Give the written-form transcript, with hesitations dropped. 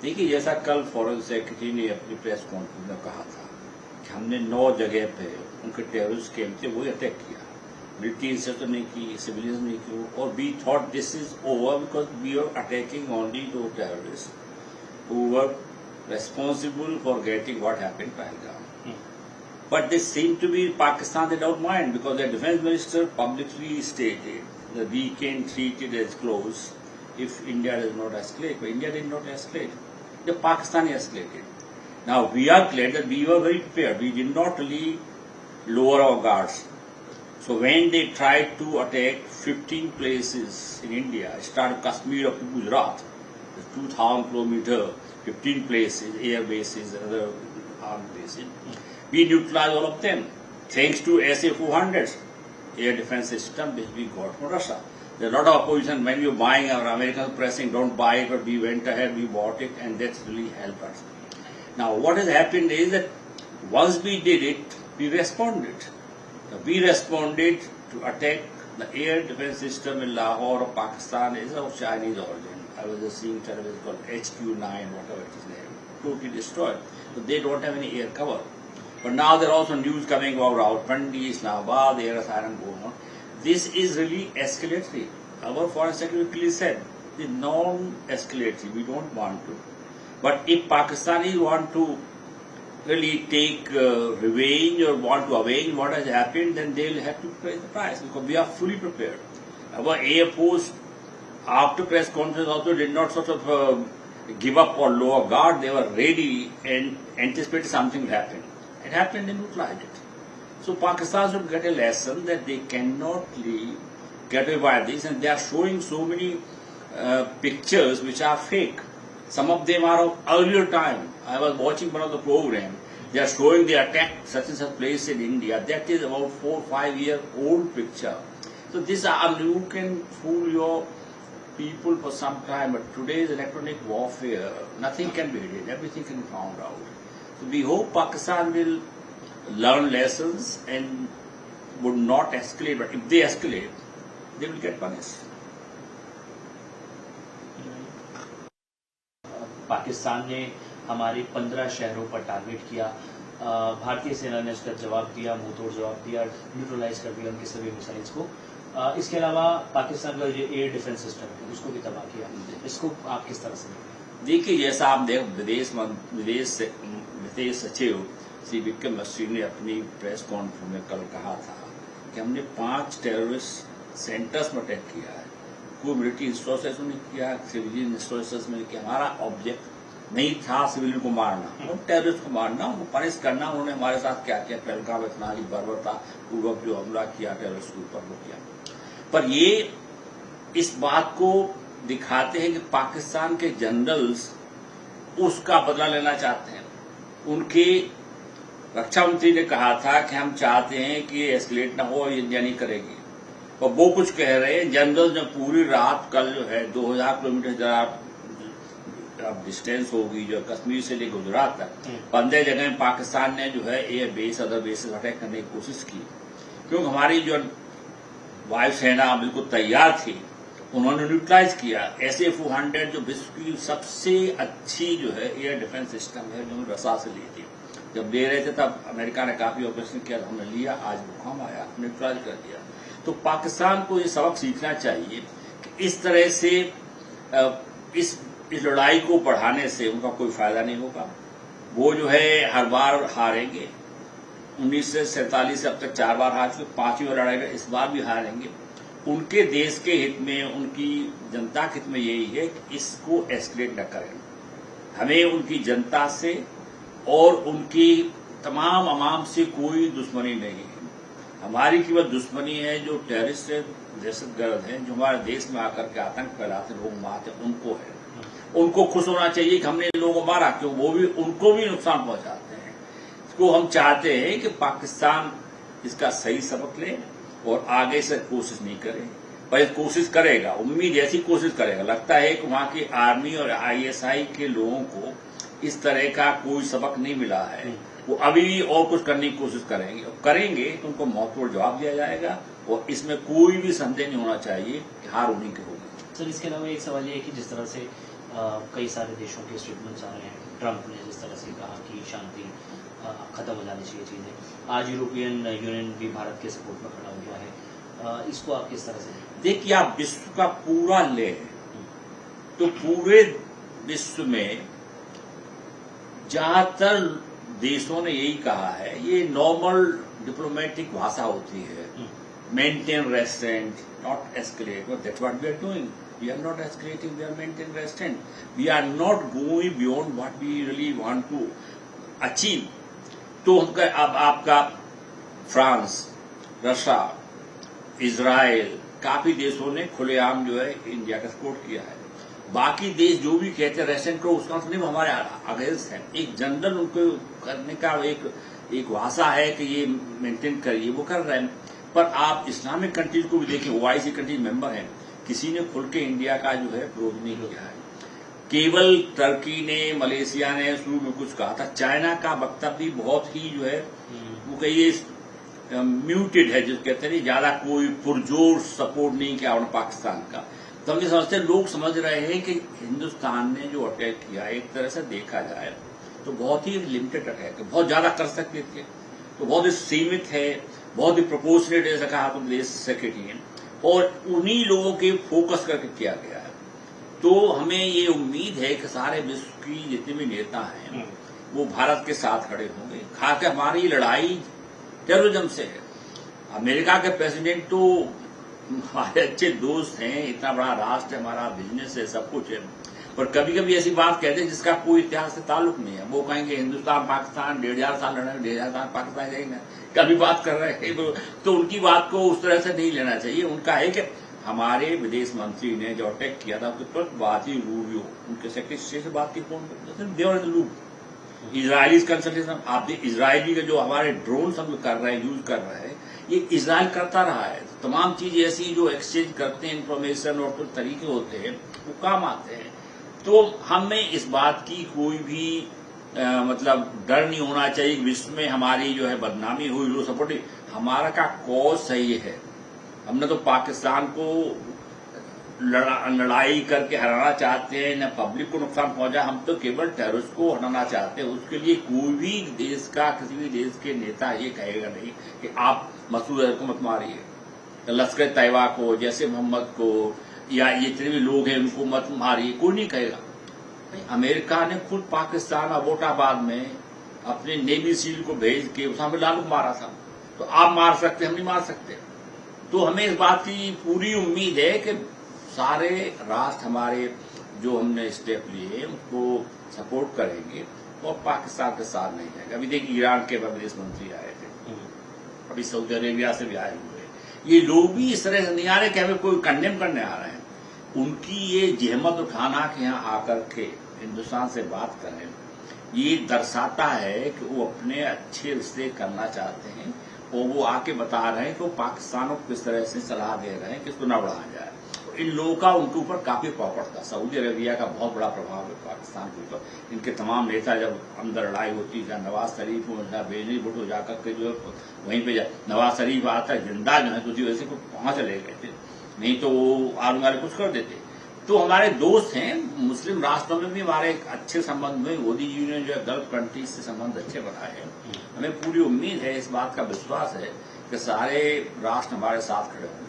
देखिए, जैसा कल फॉरेन सेक्रेटरी ने अपनी प्रेस कॉन्फ्रेंस में कहा था कि हमने 9 जगह पे उनके टेररिस्ट कैंप थे वही अटैक किया, मिलिट्री से तो नहीं की, सिविलियंस नहीं की, और we thought this is over because we are attacking only दो terrorist who were responsible for getting what happened in Pahalgam. But they seem to be Pakistan, they don't mind because their defense minister publicly stated that we can treat it as close if India does not escalate. But India did not escalate. The Pakistani escalated. Now we are clear that we were very prepared. We did not really lower our guards. So when they tried to attack 15 places in India, started Kashmir up to Gujarat, 2,000 kilometer, 15 places, air bases, and other armed bases. We neutralized all of them thanks to SA-400s, air defense system which we got from Russia. There's a lot of opposition when you're buying, our Americans pressing, don't buy it, but we went ahead, we bought it, and that's really helped us. Now, what has happened is that once we did it, we responded. We responded to attack the air defense system in Lahore of Pakistan is of Chinese origin. I was just seeing terrorists called HQ-9, whatever it is named, totally destroyed. So they don't have any air cover. But now there are also news coming about Rawalpindi, Islamabad, air asylum going on. This is really escalatory. Our foreign secretary clearly said, the non-escalatory, we don't want to. But if Pakistanis want to really take revenge or want to avenge what has happened, then they'll have to pay the price because we are fully prepared. Our Air Force, after press conference, also did not sort of give up or lower guard. They were ready and anticipated something will happen. It happened and neutralized it. So Pakistan should get a lesson that they cannot really get away by this, and they are showing so many pictures which are fake. Some of them are of earlier time. I was watching one of the program. They are showing they attacked such and such place in India. That is about 4 or 5 year old picture. So this you can fool your people for some time, but today's electronic warfare, nothing can be hidden, everything can be found out. So we hope Pakistan will learn lessons and would not escalate, but if they escalate, they will get punished. Pakistan ने हमारे 15 शहरों पर target किया, भारतीय सेना ने उसका जवाब दिया, मुंहतोड़ जवाब दिया, न्यूट्रलाइज कर दिया उनके सभी मिसाइल्स को। इसके अलावा पाकिस्तान का जो एयर डिफेंस सिस्टम है उसको भी तबाह किया। इसको आप किस तरह से देखिए, जैसा आप विदेश सचिव श्री विक्रम मिश्री ने अपनी प्रेस कॉन्फ्रेंस में कल कहा था कि हमने 5 टेररिस्ट सेंटर्स में अटैक किया है। कोई मिलिट्री इंस्ट्रक्शंस में किया, सिविलियन इंस्ट्रक्शंस में किया। हमारा ऑब्जेक्ट नहीं था सिविलियन को मारना, टेररिस्ट को मारना, उनको पनिश करना। उन्होंने हमारे साथ क्या किया, पहलगाम इतना ही बर्बरता पूर्वक जो हमला किया टेररिस्ट के ऊपर वो किया। पर ये इस बात को दिखाते हैं कि पाकिस्तान के जनरल्स उसका बदला लेना चाहते हैं। उनके रक्षा मंत्री ने कहा था कि हम चाहते हैं कि एस्केलेट ना हो, इंडिया नहीं करेगी, और वो कुछ कह रहे हैं। जनरल जो पूरी रात कल जो है 2000 किलोमीटर अब डिस्टेंस होगी जो कश्मीर से लेकर गुजरात तक 15 जगह पाकिस्तान ने जो है air base other bases attack करने की कोशिश की, क्योंकि हमारी जो वायुसेना बिल्कुल तैयार थी, उन्होंने न्यूट्रलाइज किया। SA-400 जो विश्व की सबसे अच्छी जो है एयर डिफेंस सिस्टम है, जो रसा से ली थी। जब ले रहे थे तब अमेरिका ने काफी ऑपरेशन किया, हमने लिया, आज भूकंप आया, न्यूट्रलाइज कर दिया। तो पाकिस्तान को ये सबक सीखना चाहिए कि इस तरह से इस लड़ाई को बढ़ाने से उनका कोई फायदा नहीं होगा। वो जो है हर बार हारेंगे। 1947 से अब तक 4 बार हार चुके, 5वीं बार लड़ाई में इस बार भी हारेंगे। उनके देश के हित में, उनकी जनता के हित में यही है कि इसको एस्केलेट न करें। हमें उनकी जनता से और उनकी तमाम अवाम से कोई दुश्मनी नहीं है। हमारी केवल दुश्मनी है जो टेररिस्ट दहशतगर्द हैं, जो हमारे देश में आकर के आतंक फैलाते, लोग मारते, उनको है। उनको खुश होना चाहिए कि हमने लोगों को मारा, क्यों वो भी उनको भी नुकसान पहुंचाते हैं। इसको हम चाहते हैं कि पाकिस्तान इसका सही सबक ले और आगे से कोशिश नहीं करे, पर कोशिश करेगा, उम्मीद ऐसी कोशिश करेगा। लगता है कि वहां की आर्मी और ISI के लोगों को इस तरह का कोई सबक नहीं मिला है। वो अभी और कुछ करने की कोशिश करेंगे तो उनको मौतोड़ जवाब दिया जाएगा, और इसमें कोई भी संदेह नहीं होना चाहिए कि हार उन्हीं की होगी। सर, इसके अलावा एक सवाल ये है कि जिस तरह से कई सारे देशों के स्टेटमेंट्स आ रहे हैं। ट्रंप ने जिस तरह से कहा कि शांति खत्म हो जानी चाहिए चीज़ें, आज यूरोपियन यूनियन भी भारत के सपोर्ट में खड़ा हो गया है। इसको आप किस तरह से देखिए, आप विश्व का पूरा ले तो पूरे विश्व में ज्यादातर देशों ने यही कहा है, ये नॉर्मल डिप्लोमेटिक भाषा होती है, maintain restraint, not escalate, that's what we are doing. We are not escalating, we are maintaining restraint. We are not going beyond what we really want to achieve. तो उनका अब आपका फ्रांस, रशिया, इजराइल, काफी देशों ने खुलेआम जो है इंडिया का सपोर्ट किया है। बाकी देश जो भी कहते हैं रेस्ट्रेंट करो, उसका मतलब हमारे अगेंस्ट है। एक जनरल उनको करने का एक भाषा है कि ये मेंटेन करिए, वो कर रहे हैं। पर आप इस्लामिक कंट्रीज को भी देखें, OIC कंट्रीज मेंबर हैं, किसी ने खुल के इंडिया का जो है विरोध नहीं किया है। केवल टर्की ने, मलेशिया ने शुरू में कुछ कहा था। चाइना का वक्तव्य बहुत ही जो है वो कहिए म्यूटेड है, जो कहते हैं ज्यादा कोई पुरजोर सपोर्ट नहीं किया उन्होंने पाकिस्तान का। तो हम ये समझते लोग समझ रहे हैं कि हिंदुस्तान ने जो अटैक किया, एक तरह से देखा जाए तो बहुत ही लिमिटेड अटैक है, बहुत ज्यादा कर सकते थे तो बहुत ही सीमित है, बहुत ही प्रोपोर्शनेट ऐसा कहा तो विदेश सेक्रेटरी ने, और उन्हीं लोगों के फोकस करके किया गया है। तो हमें ये उम्मीद है कि सारे विश्व की जितने भी नेता हैं वो भारत के साथ खड़े होंगे। खासकर हमारी लड़ाई टेररिज्म से है। अमेरिका के प्रेसिडेंट तो हमारे अच्छे दोस्त हैं, इतना बड़ा राष्ट्र है, हमारा बिजनेस है, सब कुछ है, पर कभी कभी ऐसी बात कहते हैं जिसका कोई इतिहास से ताल्लुक नहीं है। वो कहेंगे हिंदुस्तान पाकिस्तान 1500 साल लड़े, 1500 साल पाकिस्तान जाएंगे, कभी बात कर रहे हैं तो उनकी बात को उस तरह से नहीं लेना चाहिए। उनका है कि हमारे विदेश मंत्री ने जो अटैक किया था उसके तुरंत बात ही रूबियो उनके सेक्रेटरी से बात की, कौन इजरायली कंसल्टेशन। आप इजरायली के जो हमारे ड्रोन सब कर रहे हैं, यूज कर रहे हैं, ये इजराइल करता रहा है। तमाम चीज ऐसी जो एक्सचेंज करते हैं इंफॉर्मेशन और कुछ तरीके होते हैं वो काम आते हैं। तो हमें इस बात की कोई भी मतलब डर नहीं होना चाहिए। विश्व में हमारी जो है बदनामी हुई, लो सपोर्ट, हमारा का कॉज सही है। हमने तो पाकिस्तान को लड़ाई करके हराना चाहते हैं, न पब्लिक को नुकसान पहुंचा, हम तो केवल टेररिस्ट को हटाना चाहते हैं। उसके लिए कोई भी देश का, किसी भी देश के नेता ये कहेगा नहीं कि आप मसूद अजहर को मत मारिए, लश्कर तैयबा को, जैसे मोहम्मद को, या ये जितने भी लोग हैं उनको मत मारिए, कोई नहीं कहेगा। अमेरिका ने खुद पाकिस्तान अबोटाबाद में अपने नेवी सील को भेज के उसामा बिन लादेन को मारा था। तो आप मार सकते, हम नहीं मार सकते। तो हमें इस बात की पूरी उम्मीद है कि सारे राष्ट्र हमारे जो हमने स्टेप लिए उसको सपोर्ट करेंगे और पाकिस्तान के साथ नहीं जाएगा। अभी देखिए ईरान के विदेश मंत्री आए थे, अभी सऊदी अरेबिया से भी आए हुए, ये लोग भी इस तरह से नहीं आ रहे कि हमें कोई कंडेम करने आ रहे हैं। उनकी ये जहमत उठाना कि यहाँ आकर के हिंदुस्तान से बात करें, ये दर्शाता है कि वो अपने अच्छे रिश्ते करना चाहते हैं और वो आके बता रहे हैं कि वो पाकिस्तान को किस तरह से सलाह दे रहे हैं कि इसको न बढ़ाया जाए। इन लोगों का उनके ऊपर काफी प्रभाव पड़ता है। सऊदी अरेबिया का बहुत बड़ा प्रभाव है पाकिस्तान के ऊपर। इनके तमाम नेता जब अंदर लड़ाई होती है, नवाज शरीफ हो, बेनजीर भुट्टो जाकर के जो है वहीं पे नवाज शरीफ आता जिंदा जो है तो वैसे को वहां चले गए थे, नहीं तो वो आर्मी वाले कुछ कर देते। तो हमारे दोस्त हैं, मुस्लिम राष्ट्रों में भी हमारे अच्छे संबंध में, मोदी जी ने जो है गल्फ कंट्रीज से संबंध अच्छे बनाए हैं। हमें पूरी उम्मीद है, इस बात का विश्वास है कि सारे राष्ट्र हमारे साथ खड़े होंगे।